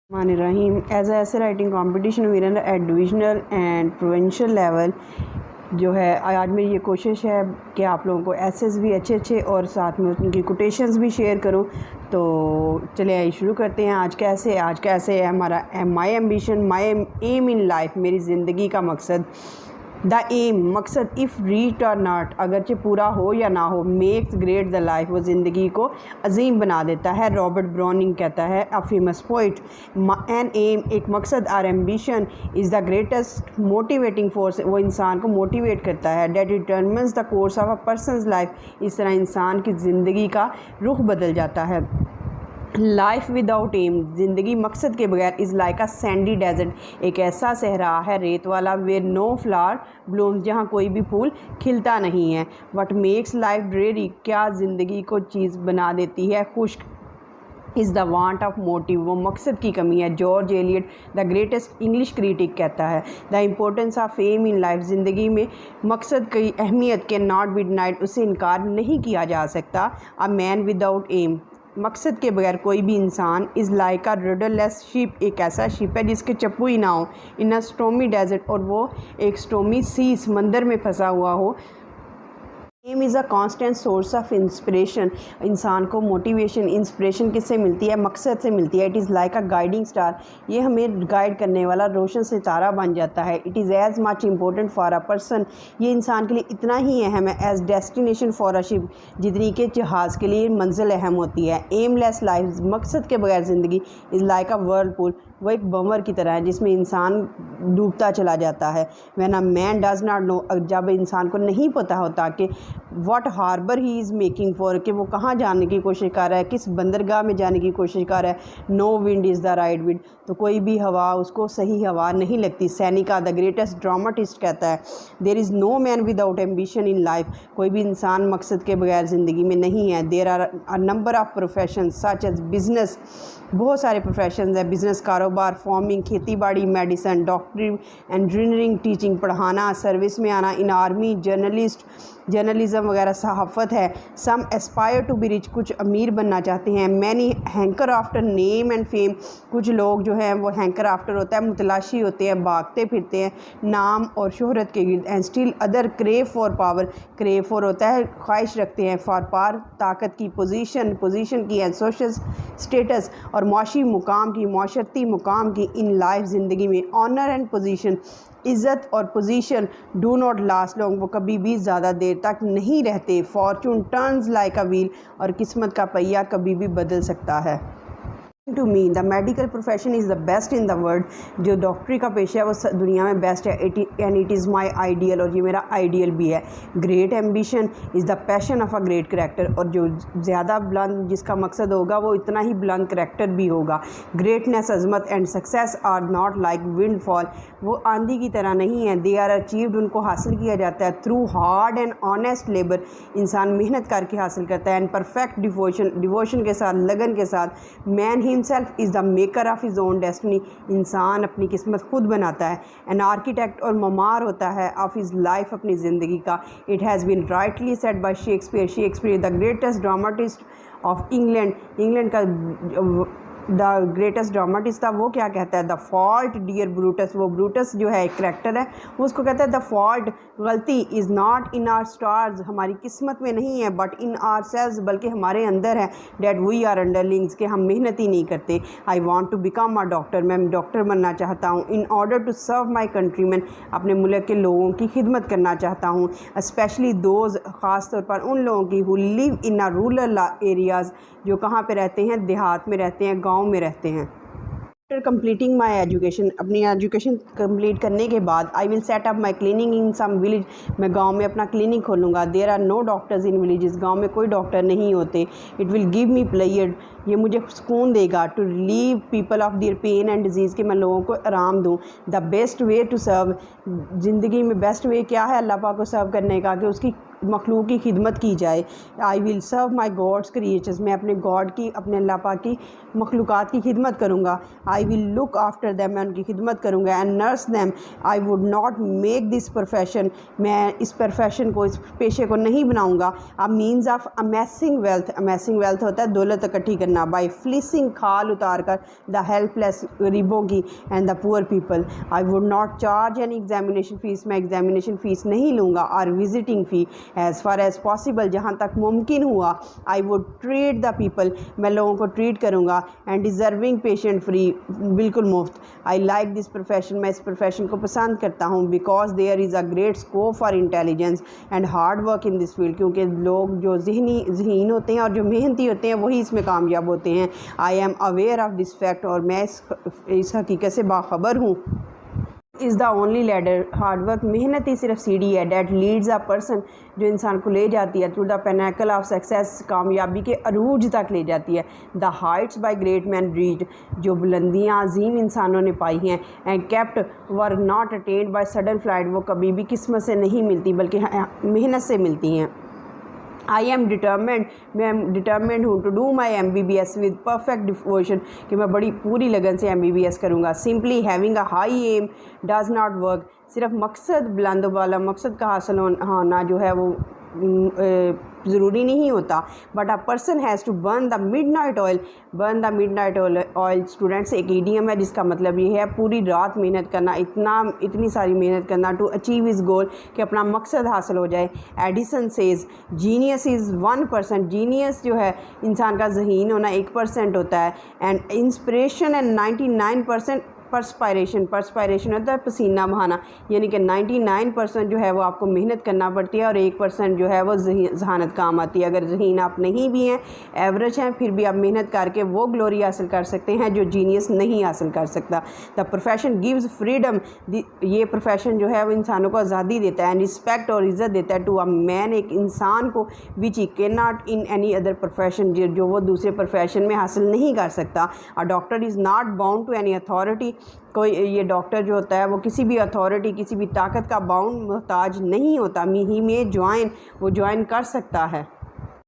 Rahim as a essay writing competition winner at divisional and provincial level जो है आज मेरी ये कोशिश है कि आप लोगों को एसेस भी अच्छे और साथ में उनकी कोटेशंस भी शेयर करूं। तो चलिए आइए शुरू करते हैं। आज कैसे है हमारा my ambition my aim in life, मेरी ज़िंदगी का मकसद। द एम मकसद इफ़ रीच और नॉट, अगरचे पूरा हो या ना हो, मेक्स ग्रेट द लाइफ, वो ज़िंदगी को अजीम बना देता है। रॉबर्ट ब्राउनिंग कहता है, a famous poet, an aim एक मकसद or ambition is the greatest motivating force, वो इंसान को मोटिवेट करता है। That determines the course of a person's life, इस तरह इंसान की ज़िंदगी का रुख बदल जाता है। लाइफ विदाउट एम, ज़िंदगी मकसद के बगैर, is like a sandy desert, एक ऐसा सहरा है रेत वाला, वेयर नो फ्लावर ब्लूम्स, जहाँ कोई भी फूल खिलता नहीं है। वट मेक्स लाइफ ड्रेरी, क्या ज़िंदगी को चीज़ बना देती है खुश्क, is the want of motive, वो मकसद की कमी है। George Eliot the greatest English critic कहता है, the importance of aim in life, ज़िंदगी में मकसद की अहमियत के नॉट बी डिनाइड, उससे इनकार नहीं किया जा सकता। अ मैन विदाउट एम, मकसद के बगैर कोई भी इंसान, is like a rudderless ship, एक ऐसा शिप है जिसके चप्पू ही ना हो। इन अ स्टोमी डेजर्ट, और वो एक स्टोमी सी समंदर में फंसा हुआ हो। Aim is a constant source of inspiration, इंसान को मोटिवेशन इंस्पिरेशन किससे मिलती है? मकसद से मिलती है। It is like a guiding star, ये हमें गाइड करने वाला रोशन सितारा बन जाता है। It is as much important for a person, ये इंसान के लिए इतना ही अहम है as destination for a ship, जितनी के जहाज़ के लिए मंजिल अहम होती है। एमलेस लाइफ, मकसद के बगैर ज़िंदगी, इज़ लाइक अ वर्लपूल, वो एक बंवर की तरह है जिसमें इंसान डूबता चला जाता है। When a man does not know, जब इंसान को नहीं पता होता कि what harbour he is making for, कि वो कहाँ जाने की कोशिश कर रहा है, किस बंदरगाह में जाने की कोशिश कर रहा है। No wind is the right wind, तो कोई भी हवा उसको सही हवा नहीं लगती। सैनिका द ग्रेटेस्ट ड्रामाटिस्ट कहता है, there is no man without ambition in life, कोई भी इंसान मकसद के बगैर ज़िंदगी में नहीं है। There are a number of profession such as business, बहुत सारे प्रोफेशन है, बिज़नेस कारोबार, फार्मिंग खेती बाड़ी, मेडिसन, डॉक्टरी, इंजीनियरिंग, टीचिंग पढ़ाना, सर्विस में आना, इन आर्मी, जर्नलिज्म वगैरह, सहाफ़त है। सम एस्पायर टू बी रिच, कुछ अमीर बनना चाहते हैं। Many hanker after name and fame, कुछ लोग जो हैं वो हैंकर आफ्टर होता है, मुतलाशी होते हैं, भागते फिरते हैं नाम और शोहरत के गिर्द। And still other crave for power, crave for होता है ख्वाहिश रखते हैं, फॉर पावर ताकत की, पोजीशन की, एंड सोशल स्टेटस और मुआशी मुकाम की, माशरती मुकाम की। इन लाइफ, ज़िंदगी में, ऑनर एंड पोजीशन, इज़्ज़त और position, do not last long, वो कभी भी ज़्यादा देर तक नहीं रहते। Fortune turns like a wheel, और किस्मत का पहिया कभी भी बदल सकता है। To me the medical profession is the best in the world, जो डॉक्टरी का पेशा है वो दुनिया में बेस्ट है। And it is my ideal, और ये मेरा आइडियल भी है। Great ambition is the passion of a great character, और जो ज़्यादा बुलंद जिसका मकसद होगा वो इतना ही बुलंद करेक्टर भी होगा। ग्रेटनेस, अजमत and success are not like windfall, वो आंधी की तरह नहीं है। दे आर अचीव्ड, उनको हासिल किया जाता है through hard and honest labour, इंसान मेहनत करके हासिल करता है। एंड परफेक्ट डिवोशन के साथ, लगन के साथ। Man himself is the maker of his own destiny, इंसान अपनी किस्मत खुद बनाता है। एन आर्किटेक्ट, और ममार होता है ऑफ हिज लाइफ, अपनी ज़िंदगी का। It has been rightly said by Shakespeare the greatest dramatist of England का द ग्रेटेस्ट ड्रामाटिस्ट था, वो क्या कहता है? द फॉल्ट डियर ब्रूटस, वो ब्रूटस जो है एक करैक्टर है, वो उसको कहता है द फॉल्ट, गलती, is not in our stars, हमारी किस्मत में नहीं है, बट इन आर सेल्स, बल्कि हमारे अंदर है। डैट वी आर अंडरलिंग्स, के हम मेहनत ही नहीं करते। I want to become a doctor, मैं डॉक्टर बनना चाहता हूँ। In order to serve my countryman, अपने मुल्क के लोगों की खिदमत करना चाहता हूँ। स्पेशली दोज, ख़ास तौर पर उन लोगों की who live in a rural areas, जो कहाँ पे रहते हैं? देहात में रहते हैं, गाँव में रहते हैं। आफ्टर कंप्लीटिंग माई एजुकेशन, अपनी एजुकेशन कंप्लीट करने के बाद, I will set up my clinic in some village, मैं गांव में अपना क्लिनिक खोलूँगा। There are no doctors in villages, गांव में कोई डॉक्टर नहीं होते। It will give me pleasure, ये मुझे सुकून देगा। To relieve people of their pain and disease, के मैं लोगों को आराम दूँ। The best way to serve, ज़िंदगी में बेस्ट वे क्या है अल्लाह पाक को सर्व करने का? कि उसकी मखलूक की खिदमत की जाए। I will serve my God's creatures, मैं अपने गॉड की, अपने अल्लाह पाक की मखलूक़ात की खिदमत करूँगा। I will look after them, मैं उनकी खिदमत करूँगा। And nurse them, I would not make this profession, मैं इस प्रोफेशन को, इस पेशे को नहीं बनाऊँगा a means of amazing wealth, amazing wealth होता है दौलत इकट्ठी करना, बाई फ्लिसिंग, खाल उतार कर, द हेल्पलेस, गरीबों की, and the poor people. I would not charge an examination fees, मैं एग्जामिनेशन फ़ीस नहीं लूँगा, और विजिटिंग फ़ी, एज़ फार एज़ पॉसिबल, जहाँ तक मुमकिन हुआ। I would treat the people, मैं लोगों को ट्रीट करूँगा। एंड डिज़र्विंग पेशेंट फ्री, बिल्कुल मुफ्त। आई लाइक दिस प्रोफेशन, मैं इस प्रोफेशन को पसंद करता हूँ। Because there is a great scope for intelligence and hard work in this field, क्योंकि लोग जो ज़हीन होते हैं और जो मेहनती होते हैं वही इसमें कामयाब होते हैं। I am aware of this fact, और मैं इस हकीकत से बाखबर हूँ। Is the only ladder, hard work, मेहनत ही सिर्फ सीढ़ी है, डैट लीड्स अ पर्सन, जो इंसान को ले जाती है, to the pinnacle of success, कामयाबी के अरूज तक ले जाती है। The heights by great man reached, जो बुलंदियाँ अजीम इंसानों ने पाई हैं। And kept were not attained by sudden flight, वो कभी भी किस्मत से नहीं मिलती बल्कि मेहनत से मिलती हैं। आई एम डिटर्मेंट, मैं डिटर्मेंट हूँ, to do my MBBS with perfect devotion, कि मैं बड़ी पूरी लगन से MBBS करूँगा। Simply having a high aim does not work, सिर्फ मकसद बुलंद वाला मकसद का हासिल होना जो है वो ज़रूरी नहीं होता। But a person has to burn the midnight oil, burn the midnight oil students एक ईडियम है जिसका मतलब ये है पूरी रात मेहनत करना, इतनी सारी मेहनत करना, टू अचीव इज़ गोल, कि अपना मकसद हासिल हो जाए। Edison says genius is 1%, genius जो है इंसान का ज़हीन होना 1% होता है। And inspiration and 99% perspiration, perspiration होता है पसीना बहाना, यानी कि 99% जो है वो आपको मेहनत करना पड़ती है और 1% जो है वो जहानत काम आती है। अगर ज़हीन आप नहीं भी हैं, एवरेज हैं, फिर भी आप मेहनत करके वो ग्लोरी हासिल कर सकते हैं जो जीनियस नहीं हासिल कर सकता। द प्रोफेशन गिव्स फ्रीडम, ये प्रोफेशन जो है वो इंसानों को आज़ादी देता है, रिस्पेक्ट और इज़्ज़त देता है, टू अ मैन, एक इंसान को, which he can not in any other profession, जो वो दूसरे प्रोफेशन में हासिल नहीं कर सकता। A doctor is not bound to any authority, कोई ये डॉक्टर जो होता है वो किसी भी अथॉरिटी, किसी भी ताकत का बाउंड मोहताज नहीं होता। ही में ज्वाइन, वो ज्वाइन कर सकता है।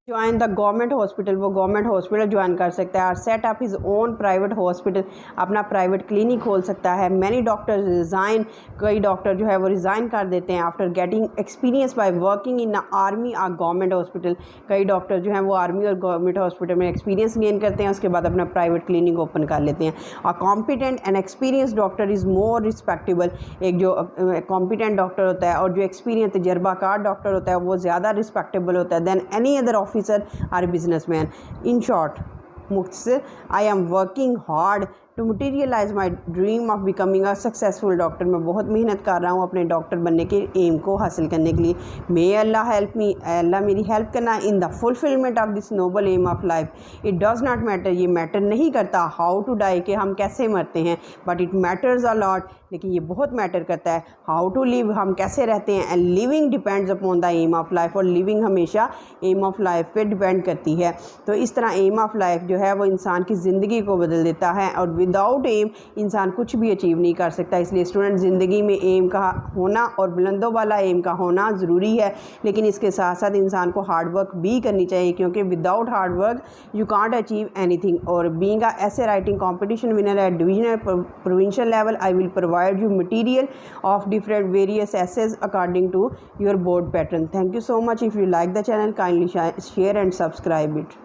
ज्वाइन द गवर्नमेंट हॉस्पिटल, वो गवर्नमेंट हॉस्पिटल ज्वाइन कर सकता है। और set up his own private hospital, अपना प्राइवेट क्लिनिक खोल सकता है। मैनी डॉक्टर्स रिज़ाइन, कई डॉक्टर जो है वो रिज़ाइन कर देते हैं after getting experience by working in army और गवर्नमेंट हॉस्पिटल, कई डॉक्टर जो हैं वो आर्मी और गवर्नमेंट हॉस्पिटल में एक्सपीरियंस गेन करते हैं, उसके बाद अपना प्राइवेट क्लिनिक ओपन कर लेते हैं। और competent and experience doctor is more respectable, एक जो कॉम्पिटेंट डॉक्टर होता है और जो एक्सपीरियंस तजर्बाकार डॉक्टर होता है वो ज़्यादा रिस्पेक्टेबल होता है than any other officer or a bussman. In short, मुख्तसर, I am working hard to materialize my dream of becoming a successful doctor, मैं बहुत मेहनत कर रहा हूँ अपने डॉक्टर बनने के एम को हासिल करने के लिए। मे अल्लाह हेल्प मी, अल्लाह मेरी हेल्प करना in the fulfilment of this noble aim of life. It does not matter, ये मैटर नहीं करता हाउ टू डाई, कि हम कैसे मरते हैं, but it matters a lot, लेकिन ये बहुत मैटर करता है हाउ टू लिव, हम कैसे रहते हैं। And living depends upon the aim of life, और लिविंग हमेशा एम ऑफ लाइफ पे डिपेंड करती है। तो इस तरह एम ऑफ लाइफ जो है वो इंसान की ज़िंदगी को बदल देता है, और विदाउट एम इंसान कुछ भी अचीव नहीं कर सकता। इसलिए स्टूडेंट, ज़िंदगी में एम का होना और बुलंदों वाला एम का होना ज़रूरी है, लेकिन इसके साथ साथ इंसान को हार्ड वर्क भी करनी चाहिए, क्योंकि without hard work you can't achieve anything. और being a essay writing competition winner at divisional provincial level, I will provide you material of different various essays according to your board pattern. Thank you so much. If you like the channel, kindly share and subscribe it.